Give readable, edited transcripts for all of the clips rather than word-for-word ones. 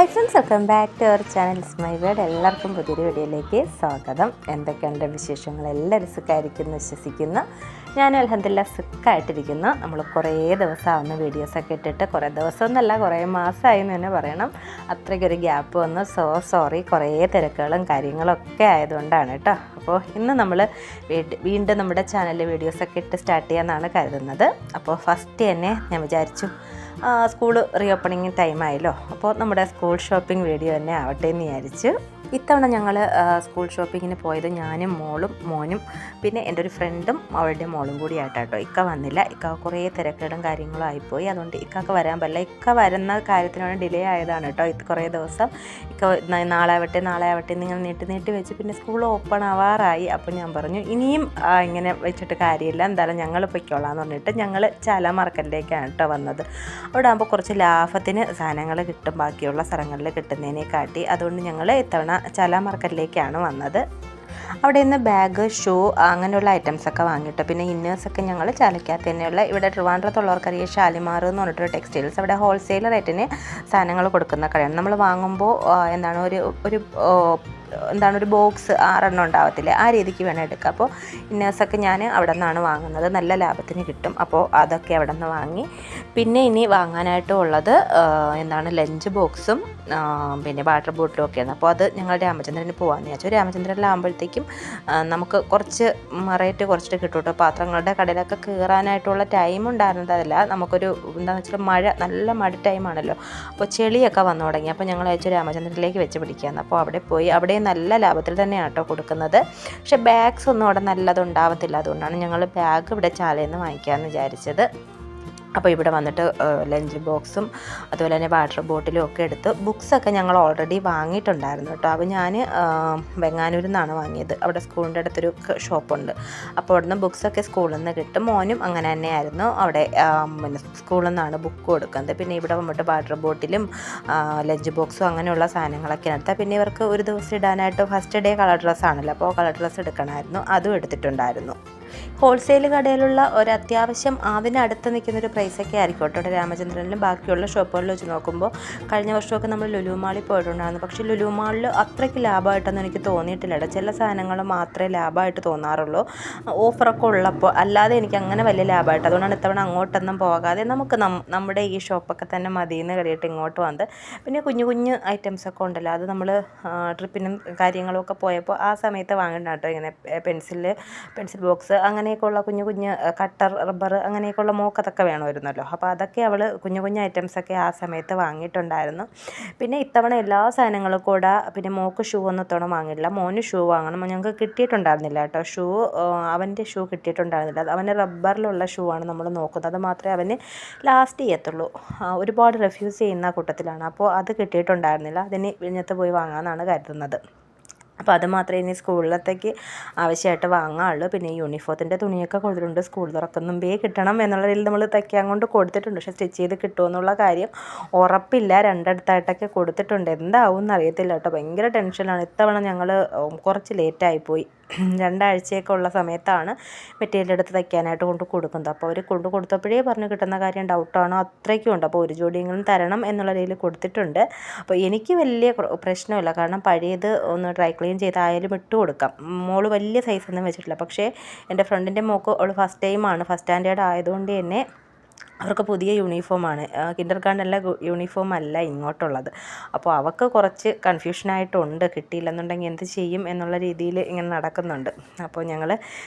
Hi friends, welcome back to our channel my word. എല്ലാവർക്കും പുതിയൊരു വീഡിയോയിലേക്ക് സ്വാഗതം. എന്തൊക്കെയുണ്ട് വിശേഷങ്ങൾ? എല്ലാവരും സുഖമായിരിക്കുന്നു വിശ്വസിക്കുന്നു. ഞാൻ അൽഹംദുലില്ലാ സുഖമായിട്ടിരിക്കുന്നു. നമ്മൾ കുറേ ദിവസമാവുന്ന വീഡിയോസൊക്കെ ഇട്ടിട്ട്, കുറേ ദിവസമൊന്നുമല്ല കുറേ മാസമായി എന്ന് തന്നെ പറയണം. അത്രയ്ക്കൊരു ഗ്യാപ്പ് വന്നു. സോറി. കുറേ തിരക്കുകളും കാര്യങ്ങളൊക്കെ ആയതുകൊണ്ടാണ് കേട്ടോ. അപ്പോൾ ഇന്ന് നമ്മൾ വീണ്ടും നമ്മുടെ ചാനലിൽ വീഡിയോസൊക്കെ ഇട്ട് സ്റ്റാർട്ട് ചെയ്യാമെന്നാണ് കരുതുന്നത്. അപ്പോൾ ഫസ്റ്റ് തന്നെ ഞാൻ വിചാരിച്ചു സ്കൂൾ റീഓപ്പണിങ് ടൈമായല്ലോ, അപ്പോൾ നമ്മുടെ സ്കൂൾ ഷോപ്പിംഗ് വീഡിയോ തന്നെ ആവട്ടെ എന്ന് വിചാരിച്ചു. ഇത്തവണ ഞങ്ങൾ സ്കൂൾ ഷോപ്പിങ്ങിന് പോയത് ഞാനും മോനും പിന്നെ എൻ്റെ ഒരു ഫ്രണ്ടും അവളുടെ മോളും കൂടി ആയിട്ടാട്ടോ. ഇക്ക വന്നില്ല. ഇക്ക കുറേ തിരക്കുകളും കാര്യങ്ങളും ആയിപ്പോയി. അതുകൊണ്ട് ഇക്കക്ക് വരാൻ പറ്റില്ല. ഇക്ക വരുന്ന കാര്യത്തിനാണ് ഡിലേ ആയതാണ് കേട്ടോ. കുറേ ദിവസം ഇക്ക നാളെ ആവട്ടെ നിങ്ങൾ നീട്ടി വെച്ച് പിന്നെ സ്കൂൾ ഓപ്പൺ ആവാറായി. അപ്പോൾ ഞാൻ പറഞ്ഞു ഇനിയും ഇങ്ങനെ വെച്ചിട്ട് കാര്യമില്ല, എന്തായാലും ഞങ്ങൾ പൊയ്ക്കോളാം എന്ന് പറഞ്ഞിട്ട് ഞങ്ങൾ ചാല മാർക്കറ്റിലേക്കാണ് കേട്ടോ വന്നത്. അവിടെ ആകുമ്പോൾ കുറച്ച് ലാഭത്തിന് സാധനങ്ങൾ കിട്ടും ബാക്കിയുള്ള സ്ഥലങ്ങളിൽ കിട്ടുന്നതിനെ കാട്ടി. അതുകൊണ്ട് ഞങ്ങൾ ഇത്തവണ ചാല മാർക്കറ്റിലേക്കാണ് വന്നത്. അവിടെ നിന്ന് ബാഗ്, ഷൂ അങ്ങനെയുള്ള ഐറ്റംസൊക്കെ വാങ്ങിയിട്ട് പിന്നെ ഇന്നേഴ്സൊക്കെ ഞങ്ങൾ ചാലക്കകത്ത് തന്നെയുള്ള ഇവിടെ ട്രിവാൻഡ്രത്തുള്ളവർക്കറിയാം ഷാലിമാർ എന്ന് പറഞ്ഞിട്ടൊരു ടെക്സ്റ്റൈൽസ്, അവിടെ ഹോൾസെയിൽ റേറ്റിന് സാധനങ്ങൾ കൊടുക്കുന്ന കടയാണ്. നമ്മൾ വാങ്ങുമ്പോൾ ഒരു ബോക്സ് 6 ഉണ്ടാവത്തില്ലേ, ആ രീതിക്ക് വേണം എടുക്കുക. അപ്പോൾ ഇന്നേഴ്സൊക്കെ ഞാൻ അവിടെ നിന്നാണ് വാങ്ങുന്നത്, നല്ല ലാഭത്തിന് കിട്ടും. അപ്പോൾ അതൊക്കെ അവിടെ നിന്ന് വാങ്ങി. പിന്നെ ഇനി വാങ്ങാനായിട്ട് ഉള്ളത് ലഞ്ച് ബോക്സും പിന്നെ വാട്ടർ ബോട്ടിലും ഒക്കെയാണ്. അപ്പോൾ അത് ഞങ്ങൾ രാമചന്ദ്രന് പോകാമെന്ന് വിചാരിച്ചു. രാമചന്ദ്രനിലാകുമ്പോഴത്തേക്കും നമുക്ക് കുറച്ച് റേറ്റ് കുറച്ചിട്ട് കിട്ടും കേട്ടോ. പാത്രങ്ങളുടെ കടയിലൊക്കെ കയറാനായിട്ടുള്ള ടൈം ഉണ്ടായിരുന്നതല്ല, നമുക്കൊരു നല്ല മഴ ടൈമാണല്ലോ, അപ്പോൾ ചെളിയൊക്കെ വന്നു തുടങ്ങി. അപ്പോൾ ഞങ്ങൾ അയച്ചു രാമചന്ദ്രനിലേക്ക് വെച്ച് പിടിക്കുകയാണ്. അപ്പോൾ അവിടെ പോയി, അവിടെ നല്ല ലാഭത്തിൽ തന്നെയാണ് കേട്ടോ കൊടുക്കുന്നത്. പക്ഷേ ബാഗ്സ് ഒന്നും അവിടെ നല്ലതുണ്ടാവത്തില്ല. അതുകൊണ്ടാണ് ഞങ്ങൾ ബാഗ് ഇവിടെ ചാലയിൽ നിന്ന് വാങ്ങിക്കാമെന്ന് വിചാരിച്ചത്. അപ്പോൾ ഇവിടെ വന്നിട്ട് ലഞ്ച് ബോക്സും അതുപോലെ തന്നെ വാട്ടർ ബോട്ടിലും ഒക്കെ എടുത്ത്. ബുക്സൊക്കെ ഞങ്ങൾ ഓൾറെഡി വാങ്ങിയിട്ടുണ്ടായിരുന്നു കേട്ടോ. അപ്പോൾ ഞാൻ വെങ്ങാനൂരിൽ നിന്നാണ് വാങ്ങിയത്. അവിടെ സ്കൂളിൻ്റെ അടുത്തൊരു ഷോപ്പുണ്ട്. അപ്പോൾ അവിടെ നിന്ന് ബുക്സൊക്കെ സ്കൂളിൽ നിന്ന് കിട്ടും. മോനും അങ്ങനെ തന്നെയായിരുന്നു. അവിടെ പിന്നെ സ്കൂളിൽ നിന്നാണ് ബുക്ക് കൊടുക്കുന്നത്. പിന്നെ ഇവിടെ വന്നിട്ട് വാട്ടർ ബോട്ടിലും ലഞ്ച് ബോക്സും അങ്ങനെയുള്ള സാധനങ്ങളൊക്കെ എടുത്താൽ പിന്നെ ഇവർക്ക് ഒരു ദിവസം ഇടാനായിട്ട് ഫസ്റ്റ് ഡേ കളർ ഡ്രസ്സാണല്ലോ, അപ്പോൾ കളർ ഡ്രസ്സ് എടുക്കണമായിരുന്നു, അതും എടുത്തിട്ടുണ്ടായിരുന്നു. ഹോൾസെയിൽ കടയിലുള്ള ഒരു അത്യാവശ്യം അതിനടുത്ത് നിൽക്കുന്നൊരു പ്രൈസൊക്കെ ആയിരിക്കും കേട്ടോ ഇവിടെ രാമചന്ദ്രനിലും ബാക്കിയുള്ള ഷോപ്പുകളിൽ വെച്ച് നോക്കുമ്പോൾ. കഴിഞ്ഞ വർഷമൊക്കെ നമ്മൾ ലുലു മാളിൽ പോയിട്ടുണ്ടായിരുന്നു. പക്ഷേ ലുലു മാളിൽ അത്രയ്ക്ക് ലാഭമായിട്ടൊന്നും എനിക്ക് തോന്നിയിട്ടില്ല കേട്ടോ. ചില സാധനങ്ങൾ മാത്രമേ ലാഭമായിട്ട് തോന്നാറുള്ളൂ, ഓഫറൊക്കെ ഉള്ളപ്പോൾ. അല്ലാതെ എനിക്ക് അങ്ങനെ വലിയ ലാഭമായിട്ട്, അതുകൊണ്ടാണ് ഇത്തവണ അങ്ങോട്ടൊന്നും പോകാതെ നമുക്ക് നമ്മുടെ ഈ ഷോപ്പൊക്കെ തന്നെ മതിയെന്ന് കറിയിട്ട് ഇങ്ങോട്ട് വന്നത്. പിന്നെ കുഞ്ഞു ഐറ്റംസൊക്കെ ഉണ്ടല്ലോ, അത് നമ്മൾ ട്രിപ്പിനും കാര്യങ്ങളൊക്കെ പോയപ്പോൾ ആ സമയത്ത് വാങ്ങിയിട്ടാണ് കേട്ടോ. ഇങ്ങനെ പെൻസിൽ ബോക്സ് അങ്ങനെയൊക്കെയുള്ള കുഞ്ഞു കട്ടർ, റബ്ബർ അങ്ങനെയൊക്കെയുള്ള മോക്കതൊക്കെ വേണമായിരുന്നല്ലോ. അപ്പോൾ അതൊക്കെ അവൾ കുഞ്ഞു ഐറ്റംസൊക്കെ ആ സമയത്ത് വാങ്ങിയിട്ടുണ്ടായിരുന്നു. പിന്നെ ഇത്തവണ എല്ലാ സാധനങ്ങളും കൂടെ, പിന്നെ മോക്ക് ഷൂ ഒന്നും ഇത്തവണ വാങ്ങിയില്ല. മോന് ഷൂ വാങ്ങണം, ഞങ്ങൾക്ക് കിട്ടിയിട്ടുണ്ടായിരുന്നില്ല കേട്ടോ. അവൻ്റെ ഷൂ കിട്ടിയിട്ടുണ്ടായിരുന്നില്ല. അവന് റബ്ബറിലുള്ള ഷൂ ആണ് നമ്മൾ നോക്കുന്നത്, അത് മാത്രമേ അവന് ലാസ്റ്റ് ചെയ്യത്തുള്ളൂ. ഒരുപാട് റിഫ്യൂസ് ചെയ്യുന്ന കൂട്ടത്തിലാണ്. അപ്പോൾ അത് കിട്ടിയിട്ടുണ്ടായിരുന്നില്ല. അതിന് വിഴിഞ്ഞത്ത് പോയി വാങ്ങാമെന്നാണ് കരുതുന്നത്. അപ്പോൾ അത് മാത്രമേ ഇനി സ്കൂളിലത്തേക്ക് ആവശ്യമായിട്ട് വാങ്ങാറുള്ളൂ. പിന്നെ യൂണിഫോമിൻ്റെ തുണിയൊക്കെ കൊടുത്തിട്ടുണ്ട്. സ്കൂൾ തുറക്കുന്ന മുമ്പേ കിട്ടണം എന്നുള്ള രീതിയിൽ നമ്മൾ തയ്ക്കാൻ കൊണ്ട് കൊടുത്തിട്ടുണ്ട്. പക്ഷേ സ്റ്റിച്ച് ചെയ്ത് കിട്ടുമെന്നുള്ള കാര്യം ഉറപ്പില്ല. രണ്ടിടത്തായിട്ടൊക്കെ കൊടുത്തിട്ടുണ്ട്. എന്താവും എന്നറിയത്തില്ല കേട്ടോ. ഭയങ്കര ടെൻഷനാണ്. ഇത്തവണ ഞങ്ങൾ കുറച്ച് ലേറ്റായിപ്പോയി. 2 ആഴ്ചയൊക്കെ ഉള്ള സമയത്താണ് മെറ്റീരിയൽ എടുത്ത് തയ്ക്കാനായിട്ട് കൊണ്ട് കൊടുക്കുന്നത്. അപ്പോൾ അവർ കൊണ്ട് കൊടുത്തപ്പോഴേ പറഞ്ഞു കിട്ടുന്ന കാര്യം ഡൗട്ടാണോ അത്രയ്ക്കും ഉണ്ട്. അപ്പോൾ ഒരു ജോഡിയെങ്കിലും തരണം എന്നുള്ള രീതിയിൽ കൊടുത്തിട്ടുണ്ട്. അപ്പോൾ എനിക്ക് വലിയ പ്രശ്നമില്ല, കാരണം പഴയത് ഒന്ന് ഡ്രൈ ക്ലീൻ ചെയ്തായാലും ഇട്ട് കൊടുക്കാം. മോള് വലിയ സൈസൊന്നും വെച്ചിട്ടില്ല. പക്ഷേ എൻ്റെ ഫ്രണ്ടിൻ്റെ മോൾക്ക് അവൾ ഫസ്റ്റ് ടൈമാണ്, ഫസ്റ്റ് സ്റ്റാൻഡേർഡ് ആയതുകൊണ്ട് തന്നെ അവർക്ക് പുതിയ യൂണിഫോമാണ്. കിൻഡർ ഗാർഡനിലെ യൂണിഫോം അല്ല ഇങ്ങോട്ടുള്ളത്. അപ്പോൾ അവൾക്ക് കുറച്ച് കൺഫ്യൂഷനായിട്ടുണ്ട്. കിട്ടിയില്ലെന്നുണ്ടെങ്കിൽ എന്ത് ചെയ്യും എന്നുള്ള രീതിയിൽ ഇങ്ങനെ നടക്കുന്നുണ്ട്. അപ്പോൾ ഞങ്ങൾ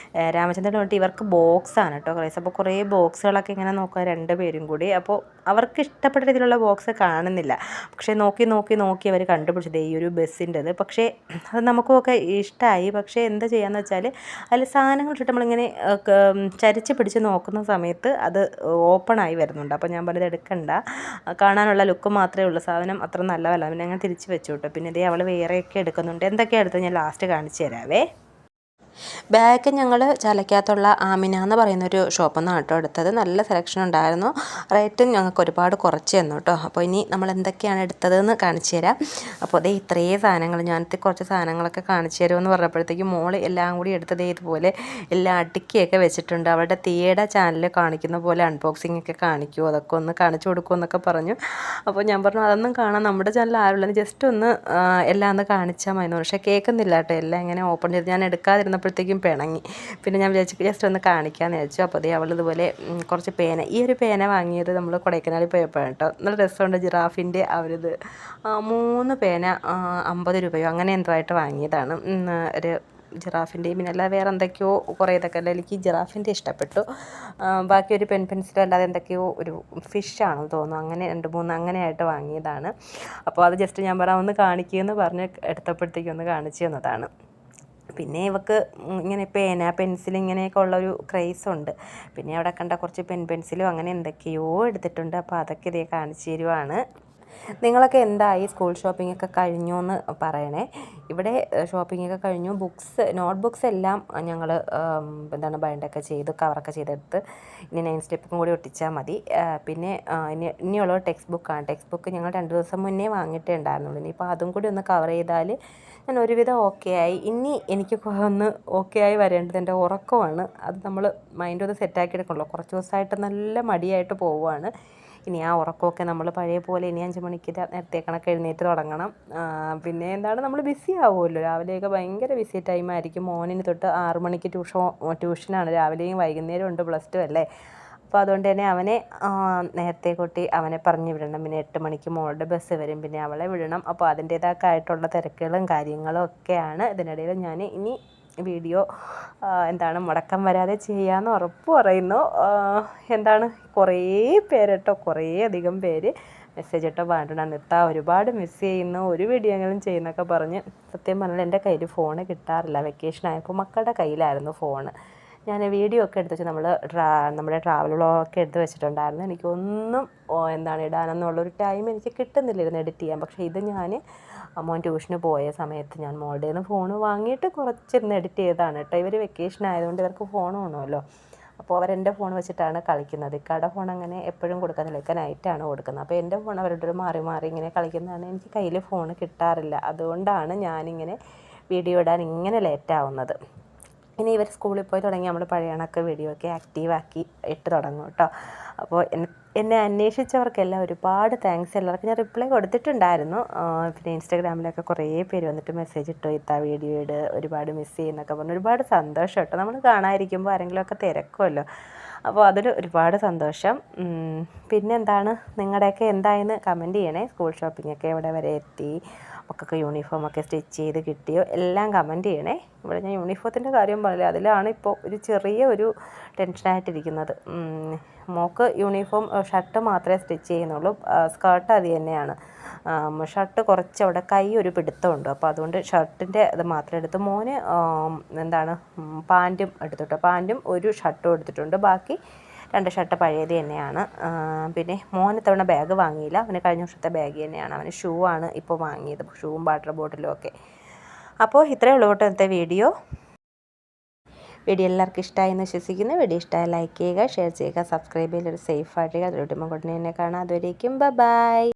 രാമചന്ദ്രൻ തൊട്ട് ഇവർക്ക് ബോക്സാണ് കേട്ടോ ക്രൈസ്. അപ്പോൾ കുറേ ബോക്സുകളൊക്കെ ഇങ്ങനെ നോക്കുക 2 പേരും കൂടി. അപ്പോൾ അവർക്ക് ഇഷ്ടപ്പെട്ട രീതിയിലുള്ള ബോക്സ് കാണുന്നില്ല. പക്ഷേ നോക്കി അവർ കണ്ടുപിടിച്ചത് ഈ ഒരു ബസ്സിൻ്റെത്. പക്ഷേ അത് നമുക്കൊക്കെ ഇഷ്ടമായി. പക്ഷേ എന്താ ചെയ്യാന്ന് വെച്ചാൽ അതിൽ സാധനങ്ങൾ ഇട്ടിട്ട് നമ്മളിങ്ങനെ ചരിച്ച് പിടിച്ച് നോക്കുന്ന സമയത്ത് അത് ഓപ്പൺ ആയി വരുന്നുണ്ട്. അപ്പോൾ ഞാൻ പറഞ്ഞത് എടുക്കണ്ട, കാണാനുള്ള ലുക്ക് മാത്രമേ ഉള്ളൂ, സാധനം അത്ര നല്ലതല്ല. പിന്നെ അങ്ങനെ തിരിച്ച് വെച്ചു കേട്ടോ. പിന്നെ ഇതേ അവൾ വേറെയൊക്കെ എടുക്കുന്നുണ്ട്. എന്തൊക്കെയാണ് എടുത്ത് ഞാൻ ലാസ്റ്റ് കാണിച്ചു തരാവേ. ബാഗ് ഞങ്ങൾ ചാലക്കകത്തുള്ള ആമിന എന്ന് പറയുന്നൊരു ഷോപ്പിൽ നിന്നാണ് കേട്ടോ എടുത്തത്. നല്ല സെലക്ഷൻ ഉണ്ടായിരുന്നു. റേറ്റും ഞങ്ങൾക്ക് ഒരുപാട് കുറച്ച് തന്നു കേട്ടോ. അപ്പോൾ ഇനി നമ്മൾ എന്തൊക്കെയാണ് എടുത്തതെന്ന് കാണിച്ചു തരാം. അപ്പോൾ അതേ ഇത്രയും സാധനങ്ങൾ, ഞാനത്തെ കുറച്ച് സാധനങ്ങളൊക്കെ കാണിച്ചു തരുമെന്ന് പറഞ്ഞപ്പോഴത്തേക്കും മോള് എല്ലാം കൂടി എടുത്തതേ ഇതുപോലെ എല്ലാം അടുക്കിയൊക്കെ വെച്ചിട്ടുണ്ട്. അവളുടെ തീയുടെ ചാനലിൽ കാണിക്കുന്ന പോലെ അൺബോക്സിംഗ് ഒക്കെ കാണിക്കുമോ, അതൊക്കെ ഒന്ന് കാണിച്ചു കൊടുക്കുമെന്നൊക്കെ പറഞ്ഞു. അപ്പോൾ ഞാൻ പറഞ്ഞു അതൊന്നും കാണാൻ നമ്മുടെ ചാനൽ ആരുള്ളത്, ജസ്റ്റ് ഒന്ന് എല്ലാം ഒന്ന് കാണിച്ചാൽ മതി. പക്ഷേ കേൾക്കുന്നില്ല കേട്ടോ. എല്ലാം ഇങ്ങനെ ഓപ്പൺ ചെയ്ത് ഞാൻ എടുക്കാതിരുന്നപ്പോഴത്തേക്കും പിണങ്ങി. പിന്നെ ഞാൻ വിചാരിച്ചു ജസ്റ്റ് ഒന്ന് കാണിക്കാമെന്ന് വിചാരിച്ചു. അപ്പോൾ അതേ അവളിതുപോലെ കുറച്ച് പേന, ഈ ഒരു പേന വാങ്ങിയത് നമ്മൾ കൊടൈക്കനാലിൽ പോയപ്പോഴാണ് കേട്ടോ. നല്ല രസമുണ്ട്. ജിറാഫിൻ്റെ അവരിത് 3 പേന 50 രൂപയോ അങ്ങനെ എന്തോ ആയിട്ട് വാങ്ങിയതാണ്. ഒരു ജിറാഫിൻ്റെയും പിന്നെ അല്ലാതെ വേറെ എന്തൊക്കെയോ കുറേ ഇതൊക്കെ അല്ല, എനിക്ക് ജിറാഫിൻ്റെ ഇഷ്ടപ്പെട്ടു. ബാക്കി ഒരു പെൻസിൽ അല്ലാതെ എന്തൊക്കെയോ ഒരു ഫിഷാണെന്ന് തോന്നുന്നു, അങ്ങനെ 2-3 അങ്ങനെയായിട്ട് വാങ്ങിയതാണ്. അപ്പോൾ അത് ജസ്റ്റ് ഞാൻ പറയാം ഒന്ന് കാണിക്കുമെന്ന് പറഞ്ഞ് എടുത്തപ്പോഴത്തേക്കും ഒന്ന് കാണിച്ചു തന്നതാണ്. പിന്നെ ഇവക്ക് ഇങ്ങനെ പേന പെൻസിൽ ഇങ്ങനെയൊക്കെ ഉള്ളൊരു ക്രേസുണ്ട്. പിന്നെ അവിടെ കണ്ട കുറച്ച് പെൻസിലും അങ്ങനെ എന്തൊക്കെയോ എടുത്തിട്ടുണ്ട്. അപ്പോൾ അതൊക്കെ ഇതേ കാണിച്ചു തരുവാണ്. നിങ്ങളൊക്കെ എന്തായി, സ്കൂൾ ഷോപ്പിംഗ് ഒക്കെ കഴിഞ്ഞു എന്ന് പറയണേ. ഇവിടെ ഷോപ്പിംഗ് ഒക്കെ കഴിഞ്ഞു. നോട്ട് ബുക്സ് എല്ലാം ഞങ്ങൾ ബൈൻഡൊക്കെ ചെയ്ത് കവറൊക്കെ ചെയ്തെടുത്ത് ഇനി 9 സ്റ്റെപ്പും കൂടി ഒട്ടിച്ചാൽ മതി. പിന്നെ ഇനിയുള്ളത് ടെക്സ്റ്റ് ബുക്കാണ്. ടെക്സ്റ്റ് ബുക്ക് ഞങ്ങൾ 2 ദിവസം മുന്നേ വാങ്ങിയിട്ടേ ഉണ്ടായിരുന്നുള്ളൂ. ഇനിയിപ്പോൾ അതും കൂടി ഒന്ന് കവർ ചെയ്താൽ ഞാൻ ഒരുവിധം ഓക്കെ ആയി. ഇനി എനിക്ക് ഒന്ന് ഓക്കെ ആയി വരേണ്ടത് എൻ്റെ ഉറക്കമാണ്. അത് നമ്മൾ മൈൻഡ് ഒന്ന് സെറ്റാക്കി എടുക്കണമല്ലോ. കുറച്ച് ദിവസമായിട്ട് നല്ല മടിയായിട്ട് പോവുകയാണ്. ഇനി ആ ഉറക്കമൊക്കെ നമ്മൾ പഴയ പോലെ ഇനി 5 മണിക്ക് നേരത്തെ കണക്ക് എഴുന്നേറ്റ് തുടങ്ങണം. പിന്നെ എന്താണ്, നമ്മൾ ബിസി ആവുമല്ലോ. രാവിലെയൊക്കെ ഭയങ്കര ബിസി ടൈമായിരിക്കും. മോനിന് തൊട്ട് 6 മണിക്ക് ട്യൂഷനാണ്. രാവിലെയും വൈകുന്നേരം ഉണ്ട്, +2 അല്ലേ. അപ്പോൾ അതുകൊണ്ട് തന്നെ അവനെ നേരത്തെ കൂട്ടി അവനെ പറഞ്ഞു വിടണം. പിന്നെ 8 മണിക്ക് മോളുടെ ബസ് വരും, പിന്നെ അവളെ വിടണം. അപ്പോൾ അതിൻ്റേതൊക്കെ ആയിട്ടുള്ള തിരക്കുകളും കാര്യങ്ങളും ഒക്കെയാണ്. ഇതിനിടയിൽ ഞാൻ ഇനി വീഡിയോ മുടക്കം വരാതെ ചെയ്യാമെന്ന് ഉറപ്പ് പറയുന്നു. കുറേ പേര് കുറേ അധികം പേര് മെസ്സേജ് ഇട്ടോ പറഞ്ഞിട്ടുണ്ട്, നിർത്താൻ ഒരുപാട് മിസ് ചെയ്യുന്നു, ഒരു വീഡിയോകളും ചെയ്യുന്നൊക്കെ പറഞ്ഞ്. സത്യം പറഞ്ഞാൽ എൻ്റെ കയ്യിൽ ഫോണ് കിട്ടാറില്ല. വെക്കേഷൻ ആയപ്പോൾ മക്കളുടെ കയ്യിലായിരുന്നു ഫോണ്. ഞാൻ വീഡിയോ ഒക്കെ എടുത്ത് വെച്ച് നമ്മുടെ ട്രാവൽ വ്ളോഗൊക്കെ എടുത്ത് വെച്ചിട്ടുണ്ടായിരുന്നു. എനിക്കൊന്നും ഇടാനെന്നുള്ളൊരു ടൈം എനിക്ക് കിട്ടുന്നില്ലായിരുന്നു എഡിറ്റ് ചെയ്യാൻ. പക്ഷേ ഇത് ഞാൻ മോൻ ട്യൂഷന് പോയ സമയത്ത് ഞാൻ മോളുടെ നിന്ന് ഫോൺ വാങ്ങിയിട്ട് കുറച്ചിരുന്ന് എഡിറ്റ് ചെയ്തതാണ് കേട്ടോ. ഇവർ വെക്കേഷൻ ആയതുകൊണ്ട് ഇവർക്ക് ഫോൺ വേണമല്ലോ. അപ്പോൾ അവരെൻ്റെ ഫോൺ വെച്ചിട്ടാണ് കളിക്കുന്നത്. ഇക്കയുടെ ഫോൺ അങ്ങനെ എപ്പോഴും കൊടുക്കുന്നില്ല, ഇക്ക നൈറ്റാണ് കൊടുക്കുന്നത്. അപ്പോൾ എൻ്റെ ഫോൺ അവരുടെ മാറി മാറി ഇങ്ങനെ കളിക്കുന്നതാണ്. എനിക്ക് കയ്യിൽ ഫോൺ കിട്ടാറില്ല. അതുകൊണ്ടാണ് ഞാനിങ്ങനെ വീഡിയോ ഇടാൻ ഇങ്ങനെ ലേറ്റാവുന്നത്. ഇനി ഇവർ സ്കൂളിൽ പോയി തുടങ്ങി നമ്മൾ പഴയ കണക്ക് വീഡിയോ ഒക്കെ ആക്റ്റീവാക്കി ഇട്ട് തുടങ്ങും കേട്ടോ. അപ്പോൾ എന്നെ അന്വേഷിച്ചവർക്കെല്ലാം ഒരുപാട് താങ്ക്സ്. എല്ലാവർക്കും ഞാൻ റിപ്ലൈ കൊടുത്തിട്ടുണ്ടായിരുന്നു. പിന്നെ ഇൻസ്റ്റാഗ്രാമിലൊക്കെ കുറേ പേര് വന്നിട്ട് മെസ്സേജ് ഇട്ടു, ഇത്താ വീഡിയോ ഇട്, ഒരുപാട് മിസ് ചെയ്യുന്നൊക്കെ പറഞ്ഞു. ഒരുപാട് സന്തോഷം കേട്ടോ. നമ്മൾ കാണാതിരിക്കുമ്പോൾ ആരെങ്കിലുമൊക്കെ തിരക്കുമല്ലോ. അപ്പോൾ അതിൽ ഒരുപാട് സന്തോഷം. പിന്നെ നിങ്ങളുടെയൊക്കെ എന്തായെന്ന് കമൻറ്റ് ചെയ്യണേ. സ്കൂൾ ഷോപ്പിങ്ങൊക്കെ എവിടെ വരെ എത്തി, മക്കൾക്ക് യൂണിഫോമൊക്കെ സ്റ്റിച്ച് ചെയ്ത് കിട്ടിയോ, എല്ലാം കമൻറ്റ് ചെയ്യണേ. ഇവിടെ ഞാൻ യൂണിഫോമിൻ്റെ കാര്യം പറയില്ല, അതിലാണ് ഇപ്പോൾ ഒരു ചെറിയ ഒരു ടെൻഷനായിട്ടിരിക്കുന്നത്. മോൾക്ക് യൂണിഫോം ഷർട്ട് മാത്രമേ സ്റ്റിച്ച് ചെയ്യുന്നുള്ളൂ, സ്കേർട്ട് അത് തന്നെയാണ്. ഷർട്ട് കുറച്ച് അവിടെ കൈ ഒരു പിടുത്തമുണ്ട്. അപ്പോൾ അതുകൊണ്ട് ഷർട്ടിൻ്റെ അത് മാത്രം എടുത്ത്. മോന് പാൻറ്റും എടുത്തിട്ട്, പാൻറ്റും ഒരു ഷർട്ടും എടുത്തിട്ടുണ്ട്. ബാക്കി 2 ഷർട്ട് പഴയത് തന്നെയാണ്. പിന്നെ മോന് തവണ ബാഗ് വാങ്ങിയില്ല, അവന് കഴിഞ്ഞ വർഷത്തെ ബാഗ് തന്നെയാണ്. അവന് ഷൂ ആണ് ഇപ്പോൾ വാങ്ങിയത്, ഷൂവും വാട്ടർ ബോട്ടിലും ഒക്കെ. അപ്പോൾ ഇത്രയേ ഉള്ളൂ കേട്ടോ ഇന്നത്തെ വീഡിയോ. എല്ലാവർക്കും ഇഷ്ടമായി എന്ന് വിശ്വസിക്കുന്നു. വീഡിയോ ഇഷ്ടമായി ലൈക്ക് ചെയ്യുക, ഷെയർ ചെയ്യുക, സബ്സ്ക്രൈബ് ചെയ്യുക. ഒരു സേഫ് ആയിട്ട് അതിലോട്ട് കൊണ്ടുതന്നെ കാണാം. അതുവരേക്കും ബൈ.